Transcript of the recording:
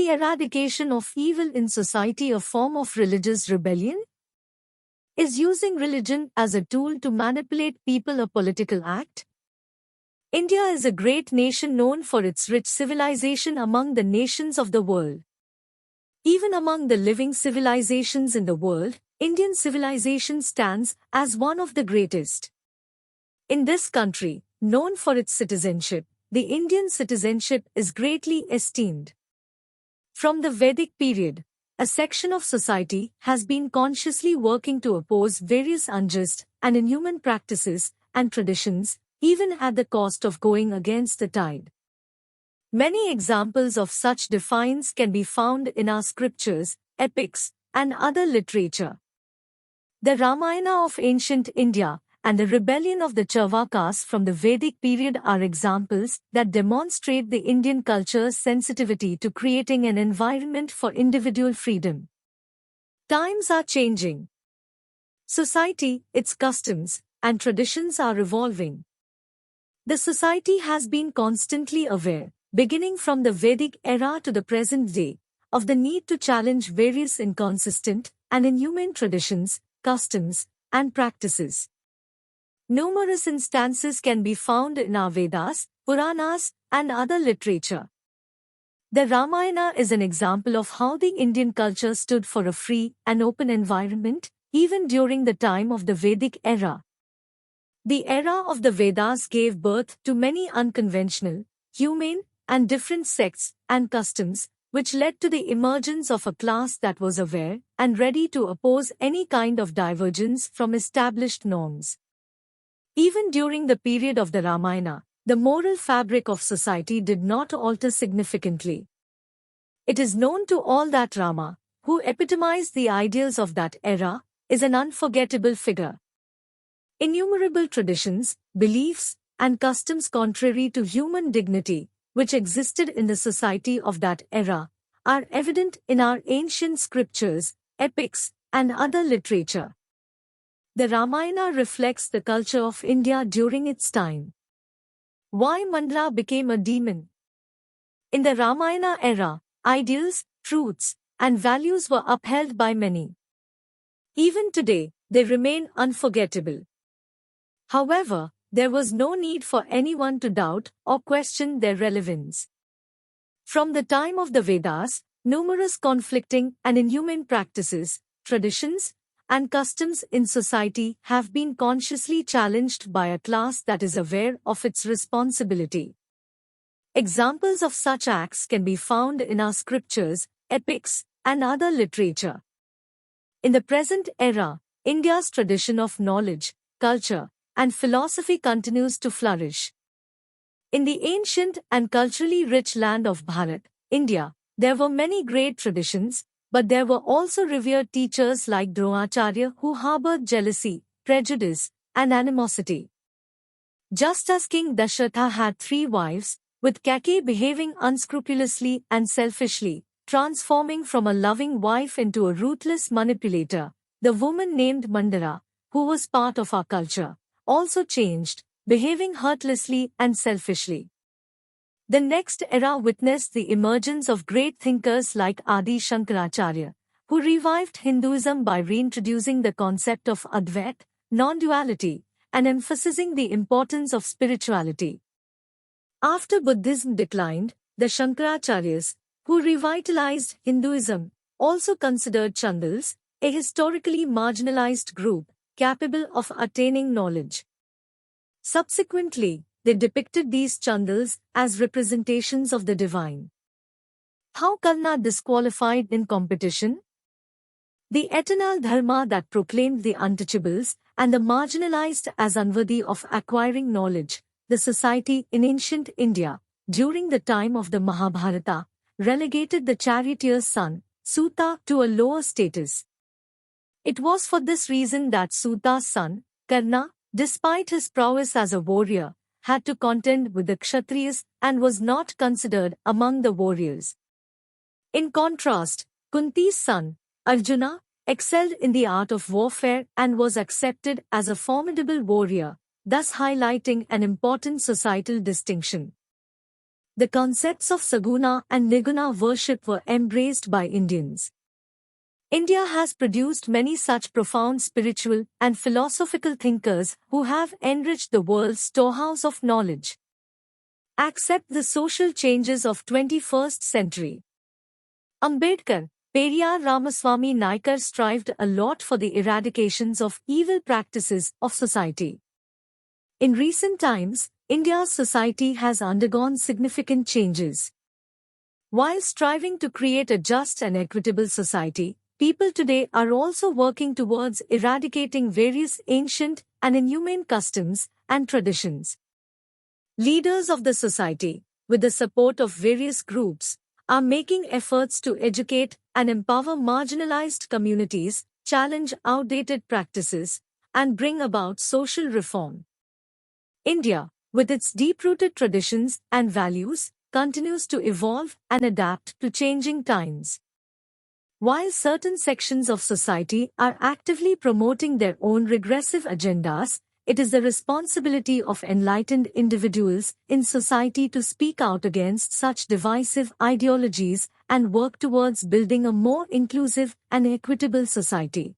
the eradication of evil in society a form of religious rebellion? Is using religion as a tool to manipulate people a political act? India is a great nation known for its rich civilization among the nations of the world. Even among the living civilizations in the world, Indian civilization stands as one of the greatest. In this country, known for its citizenship, the Indian citizenship is greatly esteemed. From the Vedic period, a section of society has been consciously working to oppose various unjust and inhuman practices and traditions, even at the cost of going against the tide. Many examples of such defiance can be found in our scriptures, epics, and other literature. The Ramayana of ancient India and the rebellion of the Charvakas from the Vedic period are examples that demonstrate the Indian culture's sensitivity to creating an environment for individual freedom. Times are changing. Society, its customs, and traditions are evolving. The society has been constantly aware, beginning from the Vedic era to the present day, of the need to challenge various inconsistent and inhumane traditions, customs, and practices. Numerous instances can be found in our Vedas, Puranas, and other literature. The Ramayana is an example of how the Indian culture stood for a free and open environment, even during the time of the Vedic era. The era of the Vedas gave birth to many unconventional, humane, and different sects and customs, which led to the emergence of a class that was aware and ready to oppose any kind of divergence from established norms. Even during the period of the Ramayana, the moral fabric of society did not alter significantly. It is known to all that Rama, who epitomized the ideals of that era, is an unforgettable figure. Innumerable traditions, beliefs, and customs contrary to human dignity, which existed in the society of that era, are evident in our ancient scriptures, epics, and other literature. The Ramayana reflects the culture of India during its time. Why Mandara became a demon? In the Ramayana era, ideals, truths, and values were upheld by many. Even today, they remain unforgettable. However, there was no need for anyone to doubt or question their relevance. From the time of the Vedas, numerous conflicting and inhumane practices, traditions, and customs in society have been consciously challenged by a class that is aware of its responsibility. Examples of such acts can be found in our scriptures, epics, and other literature. In the present era, India's tradition of knowledge, culture, and philosophy continues to flourish. In the ancient and culturally rich land of Bharat, India, there were many great traditions, but there were also revered teachers like Dronacharya who harbored jealousy, prejudice, and animosity. Just as King Dasharatha had 3 wives, with Kaikeyi behaving unscrupulously and selfishly, transforming from a loving wife into a ruthless manipulator, the woman named Mandara, who was part of our culture, also changed, behaving heartlessly and selfishly. The next era witnessed the emergence of great thinkers like Adi Shankaracharya, who revived Hinduism by reintroducing the concept of Advait, non-duality, and emphasizing the importance of spirituality. After Buddhism declined, the Shankaracharyas, who revitalized Hinduism, also considered Chandals, a historically marginalized group, capable of attaining knowledge. Subsequently, they depicted these Chandals as representations of the divine. How Karna disqualified in competition? The eternal dharma that proclaimed the untouchables and the marginalized as unworthy of acquiring knowledge, the society in ancient India, during the time of the Mahabharata, relegated the charioteer's son, Suta, to a lower status. It was for this reason that Suta's son, Karna, despite his prowess as a warrior, had to contend with the Kshatriyas and was not considered among the warriors. In contrast, Kunti's son, Arjuna, excelled in the art of warfare and was accepted as a formidable warrior, thus highlighting an important societal distinction. The concepts of Saguna and Niguna worship were embraced by Indians. India has produced many such profound spiritual and philosophical thinkers who have enriched the world's storehouse of knowledge. Accept the social changes of 21st century. Ambedkar, Periyar Ramaswamy Naikar strived a lot for the eradications of evil practices of society. In recent times, India's society has undergone significant changes. While striving to create a just and equitable society, people today are also working towards eradicating various ancient and inhumane customs and traditions. Leaders of the society, with the support of various groups, are making efforts to educate and empower marginalized communities, challenge outdated practices, and bring about social reform. India, with its deep-rooted traditions and values, continues to evolve and adapt to changing times. While certain sections of society are actively promoting their own regressive agendas, it is the responsibility of enlightened individuals in society to speak out against such divisive ideologies and work towards building a more inclusive and equitable society.